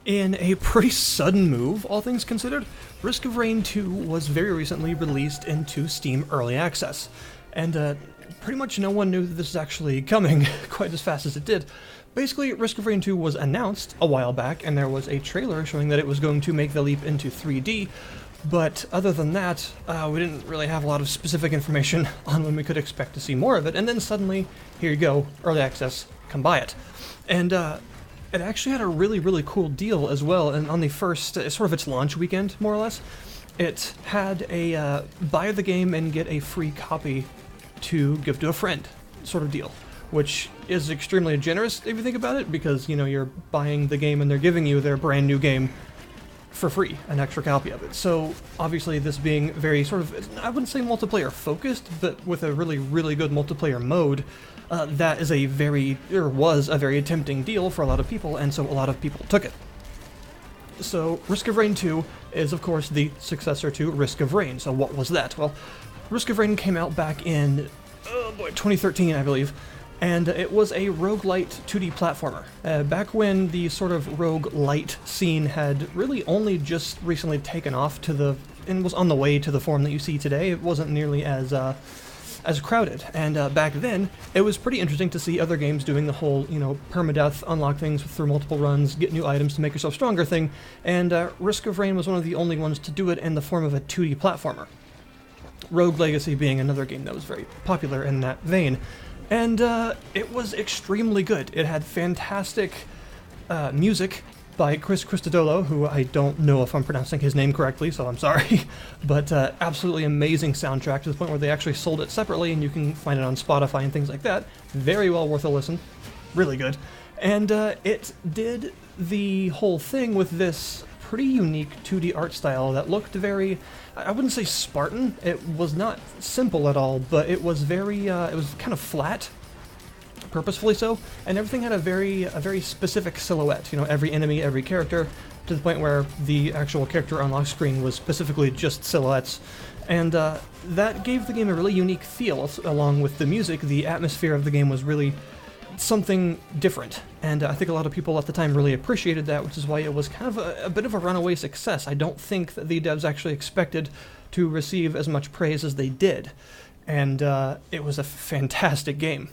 In a pretty sudden move, all things considered, Risk of Rain 2 was very recently released into Steam Early Access, and pretty much no one knew that this was actually coming quite as fast as it did. Basically, Risk of Rain 2 was announced a while back, and there was a trailer showing that it was going to make the leap into 3D, but other than that, we didn't really have a lot of specific information on when we could expect to see more of it, and then suddenly, here you go, Early Access, come buy it. And it actually had a really, really cool deal as well, and on the first, sort of its launch weekend, more or less, it had a buy the game and get a free copy to give to a friend sort of deal, which is extremely generous if you think about it, because, you know, you're buying the game and they're giving you their brand new game for free, an extra copy of it. So obviously this being very sort of, I wouldn't say multiplayer focused, but with a really, really good multiplayer mode, that is was a very tempting deal for a lot of people, and so a lot of people took it. So Risk of Rain 2 is of course the successor to Risk of Rain. So what was that? Well, Risk of Rain came out back in 2013, I believe, and it was a rogue-lite 2D platformer. Back when the sort of rogue-lite scene had really only just recently taken off and was on the way to the form that you see today. It wasn't nearly as crowded, and back then it was pretty interesting to see other games doing the whole, you know, permadeath, unlock things through multiple runs, get new items to make yourself stronger thing, and Risk of Rain was one of the only ones to do it in the form of a 2D platformer. Rogue Legacy being another game that was very popular in that vein, and it was extremely good. It had fantastic music by Chris Christodolo, who I don't know if I'm pronouncing his name correctly, so I'm sorry, but absolutely amazing soundtrack to the point where they actually sold it separately, and you can find it on Spotify and things like that. Very well worth a listen. Really good. And it did the whole thing with this pretty unique 2D art style that looked very, I wouldn't say Spartan, it was not simple at all, but it was very, it was kind of flat, purposefully so, and everything had a very specific silhouette. You know, every enemy, every character, to the point where the actual character unlock screen was specifically just silhouettes, and that gave the game a really unique feel. Along with the music, the atmosphere of the game was really something different, and I think a lot of people at the time really appreciated that, which is why it was kind of a bit of a runaway success. I don't think that the devs actually expected to receive as much praise as they did, and it was a fantastic game.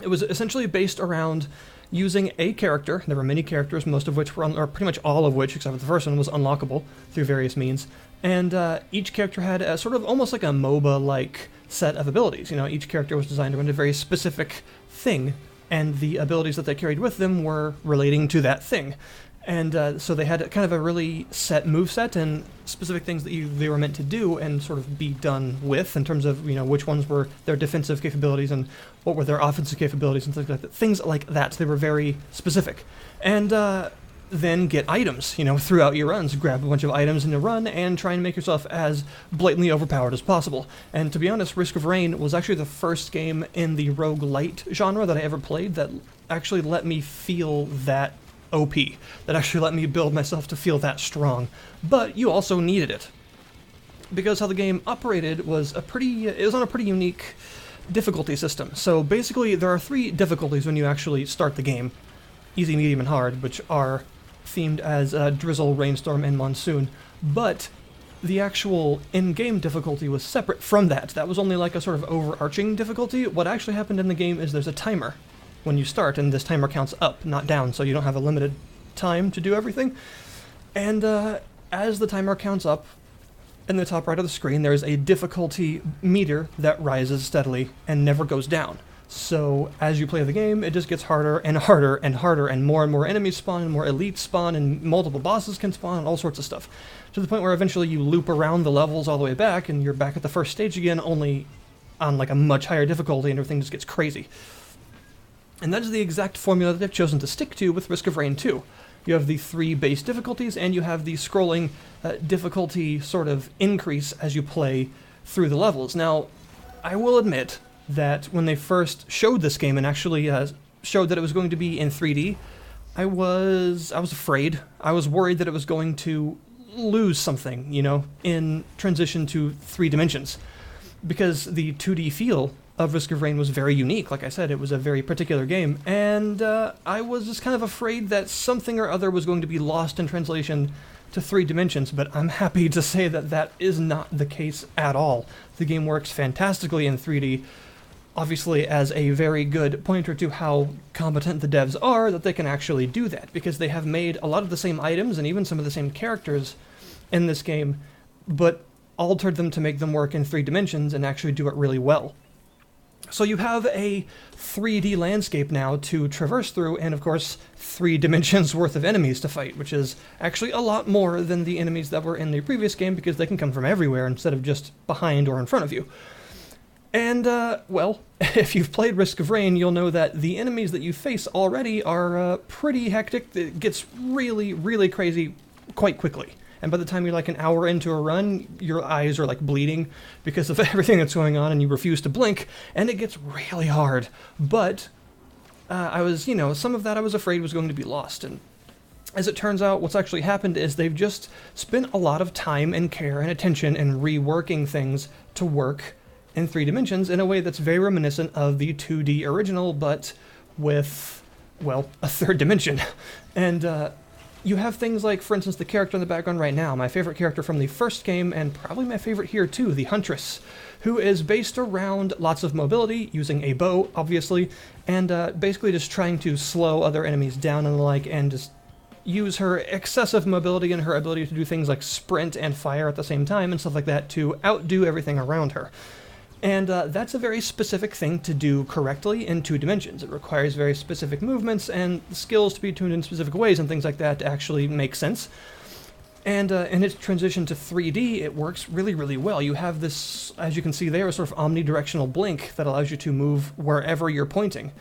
It was essentially based around using a character. There were many characters, most of which were, or pretty much all of which, except for the first one, was unlockable through various means. And each character had a sort of almost like a MOBA-like set of abilities. You know, each character was designed around a very specific thing, and the abilities that they carried with them were relating to that thing. And so they had kind of a really set moveset and specific things that they were meant to do and sort of be done with, in terms of, you know, which ones were their defensive capabilities and what were their offensive capabilities and things like that. Things like that. They were very specific. And then get items, you know, throughout your runs. Grab a bunch of items in a run and try and make yourself as blatantly overpowered as possible. And to be honest, Risk of Rain was actually the first game in the roguelite genre that I ever played that actually let me feel that OP, that actually let me build myself to feel that strong. But you also needed it, because how the game operated was it was on a pretty unique difficulty system. So basically there are 3 difficulties when you actually start the game: easy, medium, and hard, which are themed as drizzle, rainstorm, and monsoon. But the actual in-game difficulty was separate from that. That was only like a sort of overarching difficulty. What actually happened in the game is there's a timer when you start, and this timer counts up, not down, so you don't have a limited time to do everything. And as the timer counts up, in the top right of the screen, there's a difficulty meter that rises steadily and never goes down. So as you play the game, it just gets harder and harder and harder, and more enemies spawn, and more elites spawn, and multiple bosses can spawn, and all sorts of stuff. To the point where eventually you loop around the levels all the way back, and you're back at the first stage again, only on like a much higher difficulty, and everything just gets crazy. And that is the exact formula that they've chosen to stick to with Risk of Rain 2. You have the 3 base difficulties, and you have the scrolling difficulty sort of increase as you play through the levels. Now, I will admit that when they first showed this game and actually showed that it was going to be in 3D, I was afraid. I was worried that it was going to lose something, you know, in transition to 3 dimensions, because the 2D feel of Risk of Rain was very unique. Like I said, it was a very particular game, and I was just kind of afraid that something or other was going to be lost in translation to 3 dimensions, but I'm happy to say that that is not the case at all. The game works fantastically in 3D, obviously as a very good pointer to how competent the devs are that they can actually do that, because they have made a lot of the same items and even some of the same characters in this game, but altered them to make them work in 3 dimensions and actually do it really well. So you have a 3D landscape now to traverse through, and of course 3 dimensions worth of enemies to fight, which is actually a lot more than the enemies that were in the previous game, because they can come from everywhere instead of just behind or in front of you. And, well, if you've played Risk of Rain, you'll know that the enemies that you face already are pretty hectic. It gets really, really crazy quite quickly. And by the time you're like an hour into a run, your eyes are like bleeding because of everything that's going on, and you refuse to blink, and it gets really hard. But I was, some of that I was afraid was going to be lost. And as it turns out, what's actually happened is they've just spent a lot of time and care and attention in reworking things to work in 3 dimensions in a way that's very reminiscent of the 2D original, but with, well, a 3rd dimension. And, you have things like, for instance, the character in the background right now, my favorite character from the first game, and probably my favorite here too, the Huntress, who is based around lots of mobility, using a bow, obviously, and basically just trying to slow other enemies down and the like, and just use her excessive mobility and her ability to do things like sprint and fire at the same time and stuff like that to outdo everything around her. And that's a very specific thing to do correctly in 2 dimensions. It requires very specific movements and skills to be tuned in specific ways and things like that to actually make sense. And in its transition to 3D, it works really, really well. You have this, as you can see there, a sort of omnidirectional blink that allows you to move wherever you're pointing.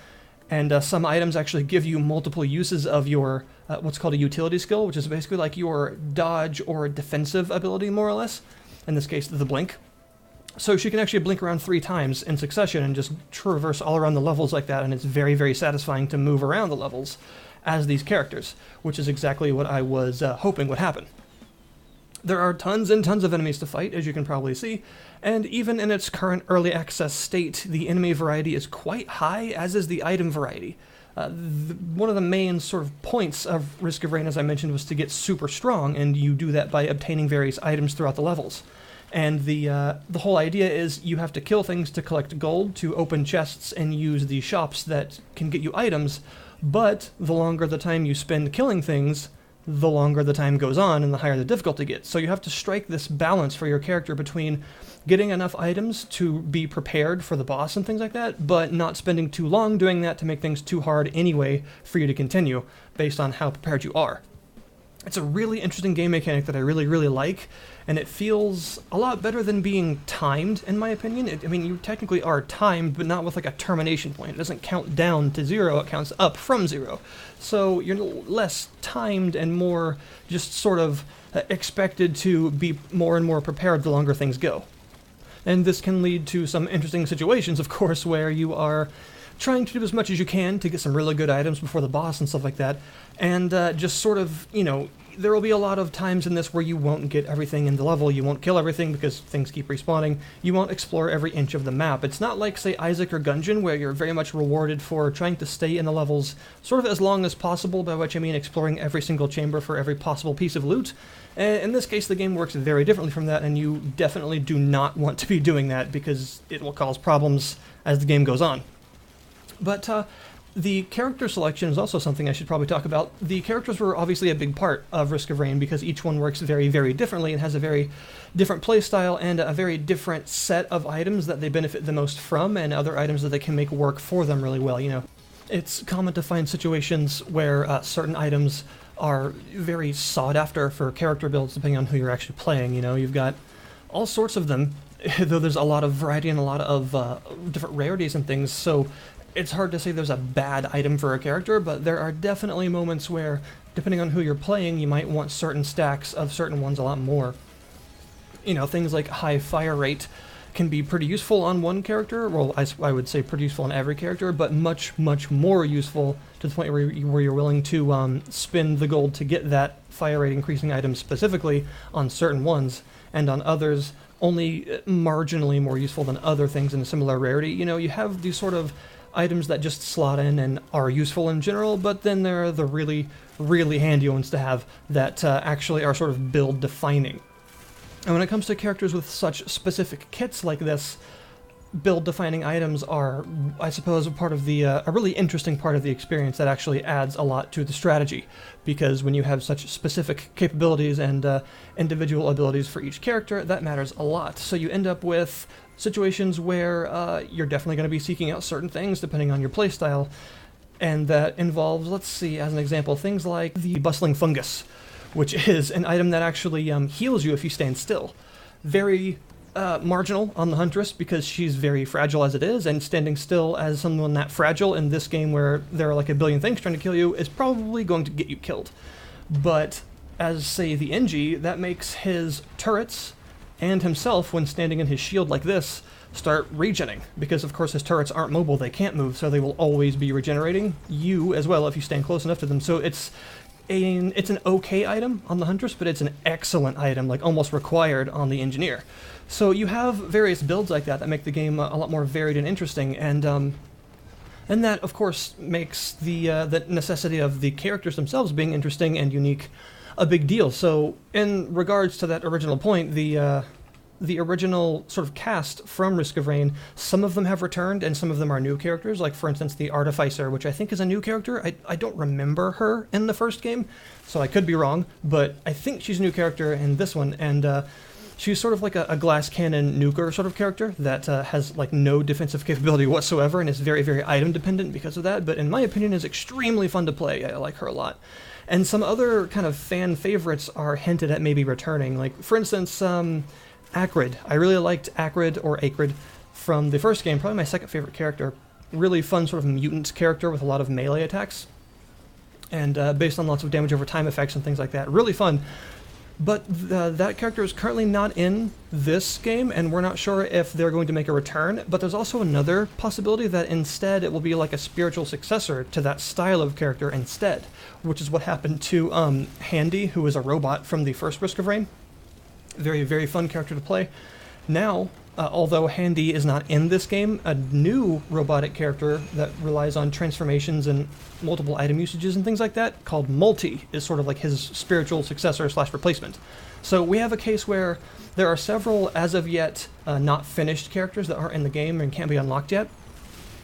And some items actually give you multiple uses of your, what's called a utility skill, which is basically like your dodge or defensive ability, more or less. In this case, the blink. So she can actually blink around 3 times in succession and just traverse all around the levels like that, and it's very, very satisfying to move around the levels as these characters, which is exactly what I was hoping would happen. There are tons and tons of enemies to fight, as you can probably see, and even in its current early access state, the enemy variety is quite high, as is the item variety. One of the main sort of points of Risk of Rain, as I mentioned, was to get super strong, and you do that by obtaining various items throughout the levels. And the whole idea is you have to kill things to collect gold, to open chests and use the shops that can get you items, but the longer the time you spend killing things, the longer the time goes on and the higher the difficulty gets. So you have to strike this balance for your character between getting enough items to be prepared for the boss and things like that, but not spending too long doing that to make things too hard anyway for you to continue based on how prepared you are. It's a really interesting game mechanic that I really, really like, and it feels a lot better than being timed, in my opinion. I mean, you technically are timed, but not with like a termination point. It doesn't count down to 0, it counts up from 0. So you're less timed and more just sort of expected to be more and more prepared the longer things go. And this can lead to some interesting situations, of course, where you are trying to do as much as you can to get some really good items before the boss and stuff like that, and just sort of, there will be a lot of times in this where you won't get everything in the level, you won't kill everything because things keep respawning, you won't explore every inch of the map. It's not like, say, Isaac or Gungeon, where you're very much rewarded for trying to stay in the levels sort of as long as possible, by which I mean exploring every single chamber for every possible piece of loot. In this case, the game works very differently from that, and you definitely do not want to be doing that because it will cause problems as the game goes on. But the character selection is also something I should probably talk about. The characters were obviously a big part of Risk of Rain because each one works very, very differently and has a very different playstyle and a very different set of items that they benefit the most from, and other items that they can make work for them really well. It's common to find situations where certain items are very sought after for character builds depending on who you're actually playing. You've got all sorts of them, though there's a lot of variety and a lot of different rarities and things, so it's hard to say there's a bad item for a character, but there are definitely moments where, depending on who you're playing, you might want certain stacks of certain ones a lot more. Things like high fire rate can be pretty useful on one character, well, I would say pretty useful on every character, but much, much more useful to the point where you're willing to spend the gold to get that fire rate increasing item specifically on certain ones, and on others, only marginally more useful than other things in a similar rarity. You know, you have these sort of items that just slot in and are useful in general, but then there are the really, really handy ones to have that actually are sort of build defining. And when it comes to characters with such specific kits like this, build-defining items are, I suppose, a part of the a really interesting part of the experience that actually adds a lot to the strategy, because when you have such specific capabilities and individual abilities for each character, that matters a lot. So you end up with situations where you're definitely going to be seeking out certain things depending on your playstyle, and that involves, let's see, as an example, things like the bustling fungus, which is an item that actually heals you if you stand still. Very marginal on the Huntress because she's very fragile as it is, and standing still as someone that fragile in this game where there are like a billion things trying to kill you is probably going to get you killed. But as, say, the NG, that makes his turrets and himself, when standing in his shield like this, start regening, because of course his turrets aren't mobile, they can't move, so they will always be regenerating you as well if you stand close enough to them. So it's an okay item on the Huntress, but it's an excellent item, like almost required on the Engineer. So you have various builds like that make the game a lot more varied and interesting, and that of course makes the necessity of the characters themselves being interesting and unique a big deal. So in regards to that original point, the original sort of cast from Risk of Rain, some of them have returned and some of them are new characters, like for instance the Artificer, which I think is a new character. I don't remember her in the first game, so I could be wrong, but I think she's a new character in this one, and she's sort of like a glass cannon nuker sort of character that has like no defensive capability whatsoever and is very, very item dependent because of that, but in my opinion is extremely fun to play. I like her a lot. And some other kind of fan favorites are hinted at maybe returning, like for instance Acrid. I really liked Acrid or Acrid from the first game, probably my second favorite character. Really fun sort of mutant character with a lot of melee attacks, and based on lots of damage over time effects and things like that. Really fun. But that character is currently not in this game, and we're not sure if they're going to make a return, but there's also another possibility that instead it will be like a spiritual successor to that style of character instead, which is what happened to Handy, who was a robot from the first Risk of Rain. Very, very fun character to play. Now, although Handy is not in this game, a new robotic character that relies on transformations and multiple item usages and things like that, called Multi, is sort of like his spiritual successor slash replacement. So we have a case where there are several, as of yet, not finished characters that aren't in the game and can't be unlocked yet,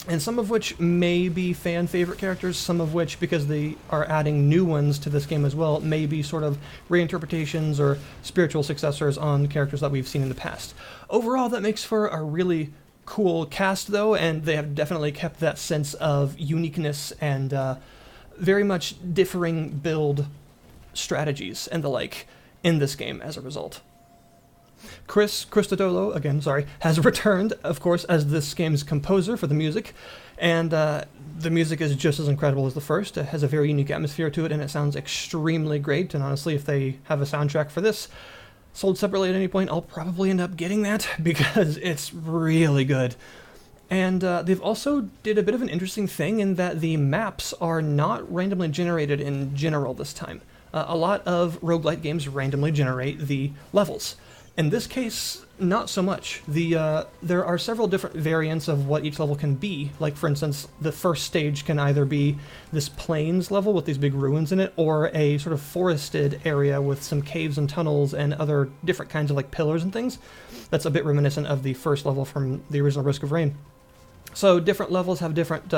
and some of which may be fan favorite characters, some of which, because they are adding new ones to this game as well, may be sort of reinterpretations or spiritual successors on characters that we've seen in the past. Overall, that makes for a really cool cast, though, and they have definitely kept that sense of uniqueness and very much differing build strategies and the like in this game as a result. Chris Christodoulou, again, sorry, has returned, of course, as this game's composer for the music, and the music is just as incredible as the first. It has a very unique atmosphere to it, and it sounds extremely great, and honestly, if they have a soundtrack for this sold separately at any point, I'll probably end up getting that, because it's really good. And they've also did a bit of an interesting thing in that the maps are not randomly generated in general this time. A lot of roguelite games randomly generate the levels. In this case, not so much. There are several different variants of what each level can be. Like, for instance, the first stage can either be this plains level with these big ruins in it, or a sort of forested area with some caves and tunnels and other different kinds of like pillars and things. That's a bit reminiscent of the first level from the original Risk of Rain. So different levels have different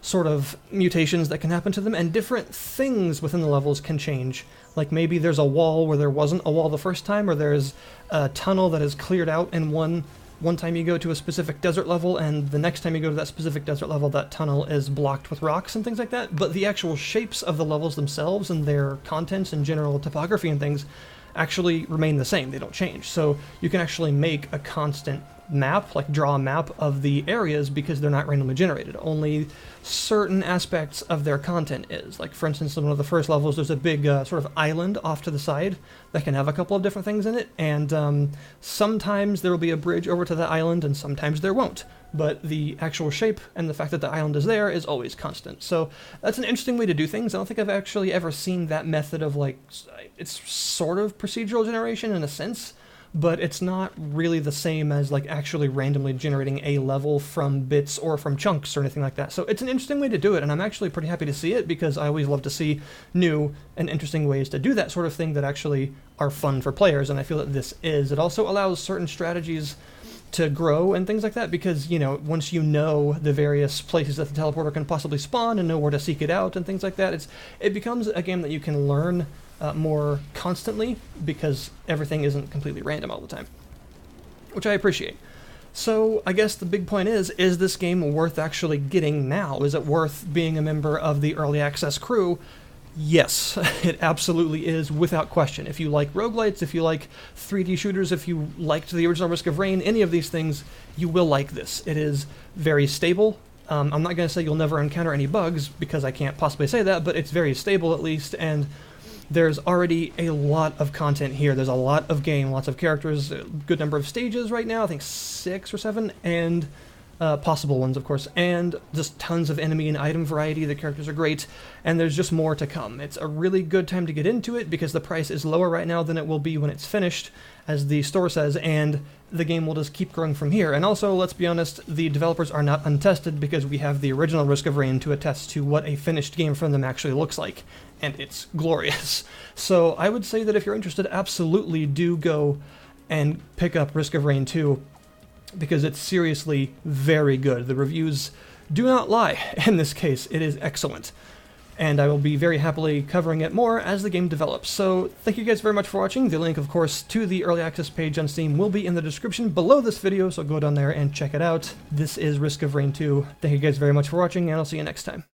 sort of mutations that can happen to them, and different things within the levels can change. Like maybe there's a wall where there wasn't a wall the first time, or there's a tunnel that is cleared out in one time you go to a specific desert level, and the next time you go to that specific desert level, that tunnel is blocked with rocks and things like that. But the actual shapes of the levels themselves and their contents and general topography and things actually remain the same. They don't change. So you can actually make a constant map, like draw a map of the areas, because they're not randomly generated. Only certain aspects of their content is. Like, for instance, in one of the first levels, there's a big sort of island off to the side that can have a couple of different things in it, and sometimes there will be a bridge over to the island, and sometimes there won't. But the actual shape and the fact that the island is there is always constant. So that's an interesting way to do things. I don't think I've actually ever seen that method of, like, it's sort of procedural generation in a sense, but it's not really the same as like actually randomly generating a level from bits or from chunks or anything like that. So it's an interesting way to do it, and I'm actually pretty happy to see it, because I always love to see new and interesting ways to do that sort of thing that actually are fun for players, and I feel that this is. It also allows certain strategies to grow and things like that, because, you know, once you know the various places that the teleporter can possibly spawn and know where to seek it out and things like that, it becomes a game that you can learn more constantly, because everything isn't completely random all the time, which I appreciate. So I guess the big point is this game worth actually getting now? Is it worth being a member of the early access crew? Yes, it absolutely is, without question. If you like roguelites, if you like 3D shooters, if you liked the original Risk of Rain, any of these things, you will like this. It is very stable. I'm not going to say you'll never encounter any bugs, because I can't possibly say that, but it's very stable at least, and there's already a lot of content here. There's a lot of game, lots of characters, a good number of stages right now, I think 6 or 7, and possible ones, of course, and just tons of enemy and item variety. The characters are great, and there's just more to come. It's a really good time to get into it, because the price is lower right now than it will be when it's finished, as the store says, and the game will just keep growing from here. And also, let's be honest, the developers are not untested, because we have the original Risk of Rain to attest to what a finished game from them actually looks like, and it's glorious. So I would say that if you're interested, absolutely do go and pick up Risk of Rain 2, because it's seriously very good. The reviews do not lie in this case. It is excellent, and I will be very happily covering it more as the game develops. So thank you guys very much for watching. The link, of course, to the early access page on Steam will be in the description below this video, so go down there and check it out. This is Risk of Rain 2. Thank you guys very much for watching, and I'll see you next time.